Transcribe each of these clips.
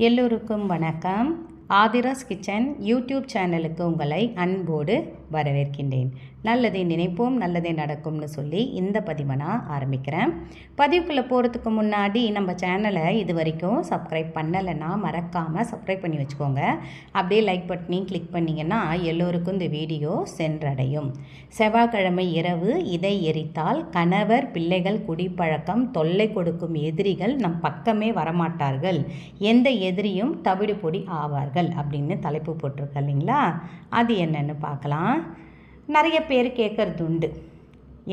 எல்லோருக்கும் வணக்கம். Aadhira's kitchen YouTube சேனலுக்கு உங்களை அன்போடு வரவேற்கின்றேன். நல்லதை நினைப்போம் நல்லதே நடக்கும்னு சொல்லி இந்த பதிவை நான் ஆரம்பிக்கிறேன். பதிவுக்குள்ளே போகிறதுக்கு முன்னாடி நம்ம சேனலை இது வரைக்கும் சப்ஸ்கிரைப் பண்ணலைன்னா மறக்காமல் சப்ஸ்கிரைப் பண்ணி வச்சுக்கோங்க. அப்படியே லைக் பட்டனையும் கிளிக் பண்ணிங்கன்னா எல்லோருக்கும் இந்த வீடியோ சென்றடையும். செவ்வாய்க்கிழமை இரவு இதை எரித்தால் கணவர் பிள்ளைகள் குடிப்பழக்கம் தொல்லை கொடுக்கும் எதிரிகள் நம் பக்கமே வரமாட்டார்கள், எந்த எதிரியும் தவிடு பொடி ஆவார்கள் அப்படின்னு தலைப்பு போட்டிருக்க இல்லைங்களா? அது என்னன்னு பார்க்கலாம். நிறைய பேர் கேட்குறது உண்டு,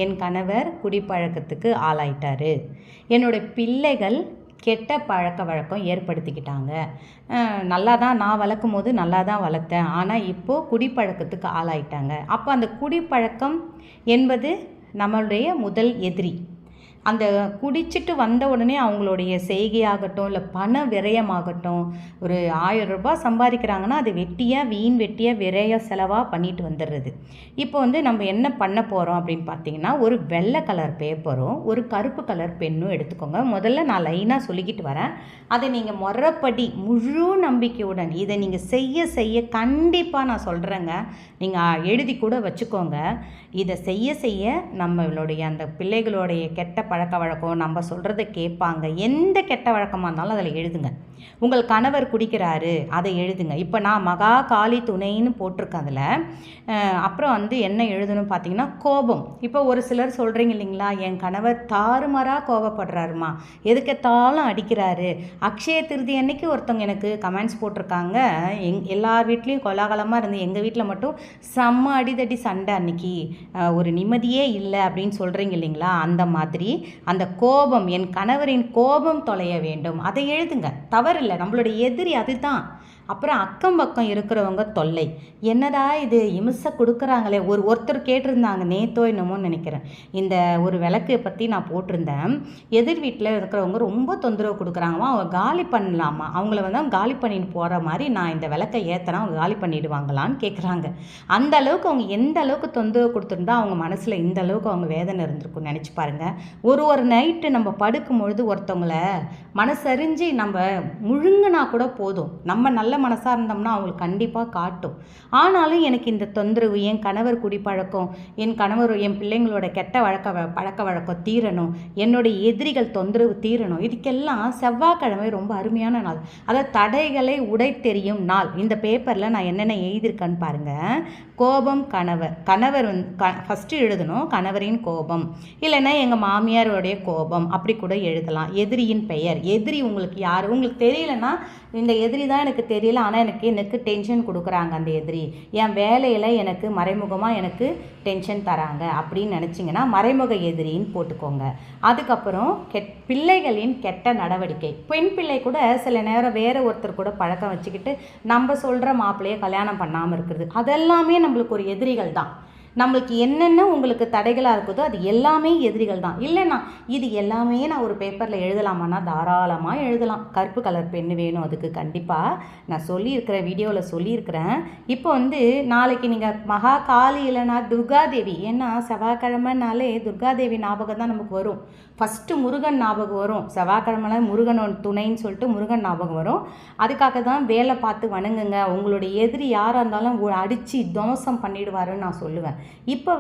என் கணவர் குடிப்பழக்கத்துக்கு ஆளாயிட்டாரு, என்னோடய பிள்ளைகள் கெட்ட பழக்க வழக்கம் ஏற்படுத்திக்கிட்டாங்க, நல்லா தான் நான் வளர்க்கும் போது நல்லா தான் வளர்த்தேன், ஆனால் இப்போது குடிப்பழக்கத்துக்கு ஆளாயிட்டாங்க. அப்போ அந்த குடிப்பழக்கம் என்பது நம்மளுடைய முதல் எதிரி. அந்த குடிச்சிட்டு வந்த உடனே அவங்களுடைய செய்கையாகட்டும் இல்லை பண விரயமாகட்டும், ஒரு 1000 ரூபாய் சம்பாதிக்கிறாங்கன்னா அது வீண் வெட்டியாக விரய செலவாக பண்ணிட்டு வந்துடுறது. இப்போ நம்ம என்ன பண்ண போகிறோம் அப்படின்னு பார்த்தீங்கன்னா, ஒரு வெள்ளை கலர் பேப்பரும் ஒரு கருப்பு கலர் பெண்ணும் எடுத்துக்கோங்க. முதல்ல நான் லைனாக சொல்லிக்கிட்டு வரேன், அதை நீங்கள் முறைப்படி முழு நம்பிக்கையுடன் இதை நீங்கள் செய்ய கண்டிப்பாக நான் சொல்கிறேங்க, நீங்கள் எழுதி கூட வச்சுக்கோங்க. இதை செய்ய நம்மளுடைய அந்த பிள்ளைகளுடைய கெட்ட பழக்க வழக்கம் நம்ம சொல்கிறத கேட்பாங்க. எந்த கெட்ட வழக்கமாக இருந்தாலும் அதில் எழுதுங்க. உங்கள் கணவர் குடிக்கிறாரு அதை எழுதுங்க. இப்போ நான் மகா காளி துணைன்னு போட்டிருக்கேன் அதில். அப்புறம் என்ன எழுதணும் பார்த்தீங்கன்னா, கோபம். இப்போ ஒரு சிலர் சொல்கிறீங்க இல்லைங்களா, என் கணவர் தாறுமாறாக கோபப்படுறாருமா, எதுக்கெத்தாலும் அடிக்கிறாரு. அக்ஷய திருதி அன்னைக்கு ஒருத்தவங்க எனக்கு கமெண்ட்ஸ் போட்டிருக்காங்க, எல்லார் வீட்லேயும் கோலாகலமாக இருந்து எங்கள் வீட்டில் மட்டும் செம்ம அடிதடி சண்டை, அன்னைக்கு ஒரு நிம்மதியே இல்லை அப்படின்னு சொல்கிறீங்க இல்லைங்களா? அந்த மாதிரி அந்த கோபம், என் கணவரின் கோபம் தொலைய வேண்டும், அதை எழுதுங்க. தவறில்லை, நம்மளுடைய எதிரி அதுதான். அப்புறம் அக்கம் பக்கம் இருக்கிறவங்க தொல்லை, என்னடா இது இம்சை கொடுக்குறாங்களே. ஒருத்தர் கேட்டிருந்தாங்க, நேத்தோ என்னமோன்னு நினைக்கிறேன், இந்த ஒரு விளக்கு பற்றி நான் போட்டிருந்தேன். எதிர் வீட்டில் இருக்கிறவங்க ரொம்ப தொந்தரவு கொடுக்குறாங்கம்மா, அவங்க காலி பண்ணலாமா, அவங்கள அவங்க காலி பண்ணிட்டு போகிற மாதிரி நான் இந்த விளக்கை ஏற்றினா அவங்க காலி பண்ணிடுவாங்களான்னு கேட்குறாங்க. அந்த அளவுக்கு அவங்க எந்த அளவுக்கு தொந்தரவு கொடுத்துருந்தா அவங்க மனசில் இந்த அளவுக்கு அவங்க வேதனை இருந்திருக்குன்னு நினச்சி பாருங்கள். ஒரு நைட்டு நம்ம படுக்கும் பொழுது ஒருத்தவங்கள மனசறிஞ்சு நம்ம முழுங்கினா கூட போதும், நம்ம நல்ல மனசாக இருந்தோம்னா அவங்களுக்கு கண்டிப்பாக காட்டும். ஆனாலும் எனக்கு இந்த தொந்தரவு, என் கணவர் குடிப்பழக்கம், என் கணவர் என் பிள்ளைங்களோட கெட்ட பழக்க வழக்கம் தீரணும், என்னுடைய எதிரிகள் தொந்தரவு தீரணும், இதுக்கெல்லாம் செவ்வாய்க்கிழமை ரொம்ப அருமையான நாள். அதாவது தடைகளை உடைத்தெறியும் நாள். இந்த பேப்பரில் நான் என்னென்ன எழுதியிருக்கேன்னு பாருங்கள். கோபம் கணவர் ஃபஸ்ட்டு எழுதணும், கணவரின் கோபம், இல்லைன்னா எங்கள் மாமியாருடைய கோபம், அப்படி கூட எழுதலாம். எதிரியின் பெயர், எதிரி உங்களுக்கு யார் உங்களுக்கு தெரியலன்னா, இந்த எதிரி தான் எனக்கு தெரியல, ஆனால் எனக்கு டென்ஷன் கொடுக்குறாங்க, அந்த எதிரி என் வேலையில் எனக்கு மறைமுகமாக எனக்கு டென்ஷன் தராங்க அப்படின்னு நினச்சிங்கன்னா மறைமுக எதிரின்னு போட்டுக்கோங்க. அதுக்கப்புறம் பிள்ளைகளின் கெட்ட நடவடிக்கை. பெண் பிள்ளை கூட சில நேரம் வேறு ஒருத்தர் கூட பழக்கம் வச்சுக்கிட்டு நம்ம சொல்கிற மாப்பிள்ளையை கல்யாணம் பண்ணாமல் இருக்கிறது, அதெல்லாமே நம்மளுக்கு ஒரு எதிரிகள் தான். நம்மளுக்கு என்னென்ன உங்களுக்கு தடைகளாக இருக்குதோ அது எல்லாமே எதிரிகள் தான். இல்லைன்னா இது எல்லாமே நான் ஒரு பேப்பரில் எழுதலாமான்னா தாராளமாக எழுதலாம். கருப்பு கலர் பெண்ணு வேணும் அதுக்கு, கண்டிப்பாக நான் சொல்லியிருக்கிறேன், வீடியோவில் சொல்லியிருக்கிறேன். இப்போ நாளைக்கு நீங்கள் மகா காளி இல்லைன்னா துர்காதேவி, ஏன்னா செவ்வாய்க்கிழமைனாலே துர்காதேவி ஞாபகம் தான் நமக்கு வரும். ஃபஸ்ட்டு முருகன் ஞாபகம் வரும். செவ்வாய்க்கிழமை முருகனோட துணைன்னு சொல்லிட்டு முருகன் ஞாபகம் வரும். அதுக்காக தான் வேலை பார்த்து வணங்குங்க. உங்களுடைய எதிரி யாராக இருந்தாலும் அடித்து துவம்சம் பண்ணிடுவாருன்னு நான் சொல்லுவேன். இப்போ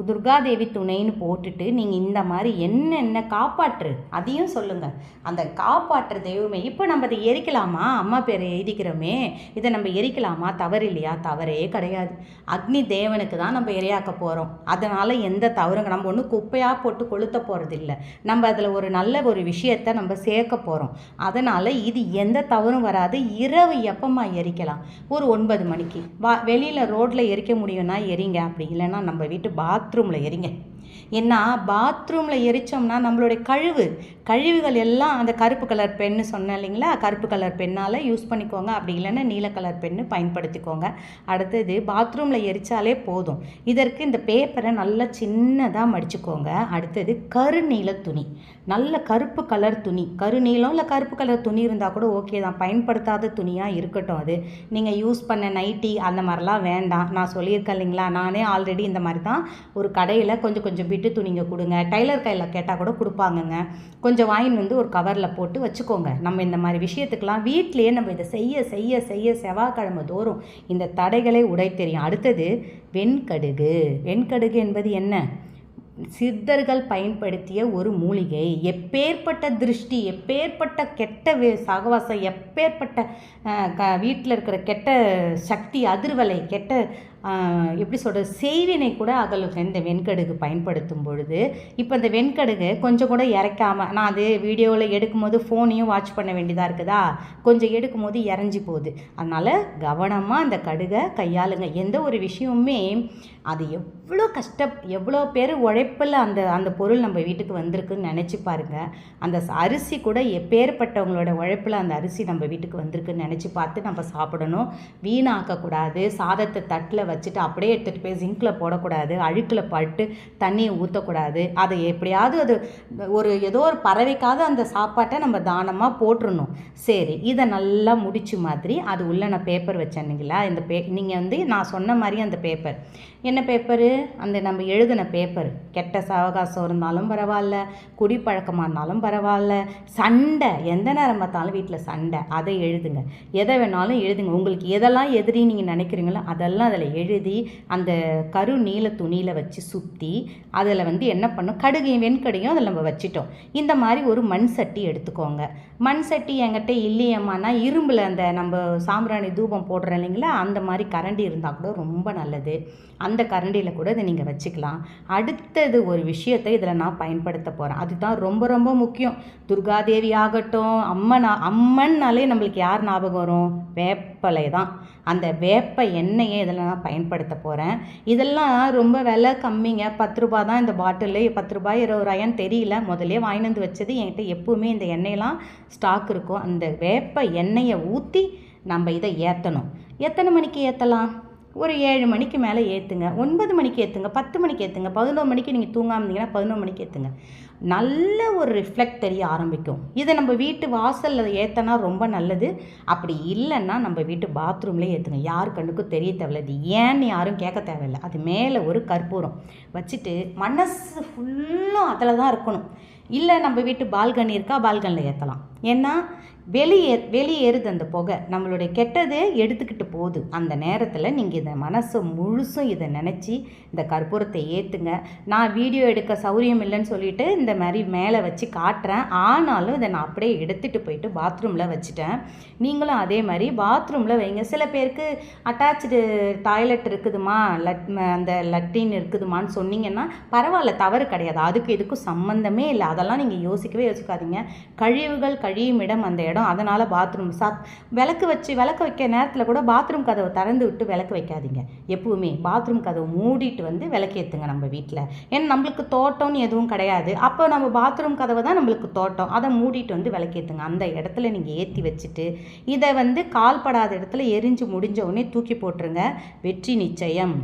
துர்காதேவி துணைன்னு போட்டுட்டு நீங்கள் இந்த மாதிரி என்னென்ன காப்பாற்று அதையும் சொல்லுங்கள். அந்த காப்பாற்று தெய்வமே. இப்போ நம்ம அதை எரிக்கலாமா? அம்மா பேரை எழுதிக்கிறோமே, இதை நம்ம எரிக்கலாமா? தவறு இல்லையா? தவறே கிடையாது. அக்னி தேவனுக்கு தான் நம்ம இரையாக்க போகிறோம். அதனால் எந்த தவறுங்க, நம்ம ஒன்றும் குப்பையாக போட்டு கொளுத்த போகிறது இல்லை, நம்ம அதில் ஒரு நல்ல ஒரு விஷயத்தை நம்ம சேர்க்க போகிறோம். அதனால் இது எந்த தவறும் வராது. இரவு எப்பமா எரிக்கலாம்? ஒரு 9 மணிக்கு வெளியில் ரோட்டில் எரிக்க முடியும்னா எரிங்க, அப்படி இல்லைன்னா நம்ம வீட்டு பாத்ரூமில் எரிங்க. ஏன்னா பாத்ரூமில் எரித்தோம்னா நம்மளுடைய கழிவுகள் எல்லாம் அந்த கருப்பு கலர் பெண்ணு சொன்னேன் இல்லைங்களா, கருப்பு கலர் பெண்ணால் யூஸ் பண்ணிக்கோங்க, அப்படி இல்லைன்னா நீல கலர் பெண்ணு பயன்படுத்திக்கோங்க. அடுத்தது பாத்ரூமில் எரித்தாலே போதும். இதற்கு இந்த பேப்பரை நல்லா சின்னதாக மடிச்சுக்கோங்க. அடுத்தது கருநீல துணி, நல்ல கருப்பு கலர் துணி, கருநீலம் இல்லை கருப்பு கலர் துணி இருந்தால் கூட ஓகே தான், பயன்படுத்தாத துணியாக இருக்கட்டும். அது நீங்கள் யூஸ் பண்ண நைட்டி அந்த மாதிரிலாம் வேண்டாம். நான் சொல்லியிருக்கேன் இல்லைங்களா, நானே ஆல்ரெடி இந்த மாதிரி தான் ஒரு கடையில் கொஞ்சம் கொஞ்சம் பிட்டு துணிங்க கொடுங்க, டைலர் கையில் கேட்டால் கூட கொடுப்பாங்கங்க. கொஞ்சம் வாங்கின்னு வந்து ஒரு கவரில் போட்டு வச்சுக்கோங்க. நம்ம இந்த மாதிரி விஷயத்துக்கெலாம் வீட்டிலையே நம்ம இதை செய்ய செய்ய செய்ய செவ்வாய்க்கிழமை தோறும் இந்த தடைகளை உடை தெரியும். அடுத்தது வெண்கடுகு. வெண்கடுகு என்பது என்ன? சித்தர்கள் பயன்படுத்திய ஒரு மூலிகை. எப்பேற்பட்ட திருஷ்டி, எப்பேற்பட்ட கெட்ட சகவாசம், எப்பேற்பட்ட வீட்டில் இருக்கிற கெட்ட சக்தி, அதிர்வலை, கெட்ட எப்படி சொல்கிறது, செய்வினை கூட அகலுக்கு இந்த வெண்கடுகு பயன்படுத்தும் பொழுது. இப்போ இந்த வெண்கடுகு கொஞ்சம் கூட இறக்காமல், நான் அது வீடியோவில் எடுக்கும்போது ஃபோனையும் வாட்ச் பண்ண வேண்டியதாக இருக்குதா, கொஞ்சம் எடுக்கும்போது இறஞ்சி போகுது. அதனால் கவனமாக அந்த கடுகை கையாளுங்க. எந்த ஒரு விஷயமுமே அது எவ்வளோ பேர் உழைப்பில் அந்த பொருள் நம்ம வீட்டுக்கு வந்திருக்குன்னு நினச்சி பாருங்கள். அந்த அரிசி கூட எப்பேற்பட்டவங்களோட உழைப்பில் அந்த அரிசி நம்ம வீட்டுக்கு வந்திருக்குன்னு நினச்சி பார்த்து நம்ம சாப்பிடணும். வீணாக்கக்கூடாது. சாதத்தை தட்டில் வச்சுட்டு அப்படியே எடுத்துகிட்டு போய் ஜிங்கில் போடக்கூடாது. அழுக்கில் பட்டு தண்ணியை ஊற்றக்கூடாது. அதை எப்படியாவது அது ஏதோ ஒரு பறவைக்காவது அந்த சாப்பாட்டை நம்ம தானமாக போட்டுருணும். சரி, இதை நல்லா முடிச்சு மாதிரி அது உள்ள நான் பேப்பர் வச்சேன்னுங்களா, இந்த நீங்கள் வந்து நான் சொன்ன மாதிரி அந்த பேப்பர் என்ன பேப்பரு, அந்த நம்ம எழுதின பேப்பர். கெட்ட சவகாசம் இருந்தாலும் பரவாயில்ல, குடிப்பழக்கமாக இருந்தாலும் பரவாயில்ல, சண்டை எந்த நேரம் பார்த்தாலும் வீட்டில் சண்டை, அதை எழுதுங்க. எதை வேணாலும் எழுதுங்க. உங்களுக்கு எதெல்லாம் எதிரி நீங்கள் நினைக்கிறீங்களோ அதெல்லாம் அதில் எழுதி அந்த கரு நீல துணியில் வச்சு சுற்றி அதில் வந்து என்ன பண்ணும், கடுகையும் வெண்கடுகையும் அதில் நம்ம வச்சிட்டோம். இந்த மாதிரி ஒரு மண் சட்டி எடுத்துக்கோங்க. மண் சட்டி என்கிட்ட இல்லையம்மானா இரும்பில் அந்த நம்ம சாம்பிராணி தூபம் போடுறோம் இல்லைங்களா, அந்த மாதிரி கரண்டி இருந்தால் கூட ரொம்ப நல்லது. அந்த கரண்டியில் கூட இதை நீங்கள் வச்சுக்கலாம். அடுத்தது ஒரு விஷயத்தை இதில் நான் பயன்படுத்த போகிறேன். அதுதான் ரொம்ப ரொம்ப முக்கியம். துர்காதேவி ஆகட்டும், அம்மன்னாலே நம்மளுக்கு யார் ஞாபகம் வரும்? வேப்பலை தான். அந்த வேப்ப எண்ணெயை இதில் நான் பயன்படுத்த போகிறேன். இதெல்லாம் ரொம்ப விலை கம்மிங்க. 10 ரூபா தான் இந்த பாட்டில். 10 ரூபாய் 20 ரூபாயான்னு தெரியல. முதலே வாங்கிட்டு வந்து வச்சது. என்கிட்ட எப்போவுமே இந்த எண்ணெயெல்லாம் ஸ்டாக் இருக்கும். அந்த வேப்ப எண்ணெயை ஊற்றி நம்ம இதை ஏற்றணும். எத்தனை மணிக்கு ஏற்றலாம்? ஒரு 7 மணிக்கு மேலே ஏற்றுங்க, 9 மணிக்கு ஏற்றுங்க, 10 மணிக்கு ஏற்றுங்க, 11 மணிக்கு நீங்கள் தூங்காமல் இருந்தீங்கன்னா 11 மணிக்கு ஏற்றுங்க. நல்ல ஒரு ரிஃப்ளெக்ட் தெரிய ஆரம்பிக்கும். இதை நம்ம வீட்டு வாசலில் ஏற்றினா ரொம்ப நல்லது. அப்படி இல்லைன்னா நம்ம வீட்டு பாத்ரூம்லேயே ஏற்றுங்க. யார் கண்ணுக்கும் தெரிய தேவையில்லை. இது ஏன்னு யாரும் கேட்க தேவையில்லை. அது மேலே ஒரு கற்பூரம் வச்சுட்டு மனசு ஃபுல்லும் அதில் தான் இருக்கணும். இல்லை நம்ம வீட்டு பால்கனி இருக்கா, பால்கனியில் ஏற்றலாம். ஏன்னா வெளியேறுது அந்த புகை, நம்மளுடைய கெட்டது எடுத்துக்கிட்டு போகுது. அந்த நேரத்தில் நீங்கள் இதை மனசு முழுசும் இதை நினச்சி இந்த கற்பூரத்தை ஏற்றுங்க. நான் வீடியோ எடுக்க சௌரியம் இல்லைன்னு சொல்லிட்டு இந்த மாதிரி மேலே வச்சு காட்டுறேன். ஆனாலும் இதை நான் அப்படியே எடுத்துகிட்டு போயிட்டு பாத்ரூமில் வச்சுட்டேன். நீங்களும் அதே மாதிரி பாத்ரூமில் வைங்க. சில பேருக்கு அட்டாச்சு டாய்லெட் இருக்குதுமா, அந்த லட்டின் இருக்குதுமான்னு சொன்னீங்கன்னா பரவாயில்ல, தவறு கிடையாது. அதுக்கு இதுக்கும் சம்மந்தமே இல்லை. அதெல்லாம் நீங்கள் யோசிக்கவே யோசிக்காதீங்க. கழிவுகள் கழியும் இடம் அந்த இடம். அதனால் பாத்ரூம் விளக்கு வைக்க நேரத்தில் கூட பாத்ரூம் கதவை திறந்து விட்டு விளக்கு வைக்காதீங்க. எப்பவுமே பாத்ரூம் கதவை மூடிட்டு வந்து விளக்கேற்றுங்க நம்ம வீட்டில். ஏன்னா நம்மளுக்கு தோட்டம்னு எதுவும் கிடையாது. அப்போ நம்ம பாத்ரூம் கதவை தான் நம்மளுக்கு தோட்டம். அதை மூடிட்டு வந்து விளக்கேற்றுங்க. அந்த இடத்துல நீங்கள் ஏற்றி வச்சுட்டு இதை வந்து கால்படாத இடத்துல எரிஞ்சு முடிஞ்ச உடனே தூக்கி போட்டுருங்க. வெற்றி நிச்சயம்.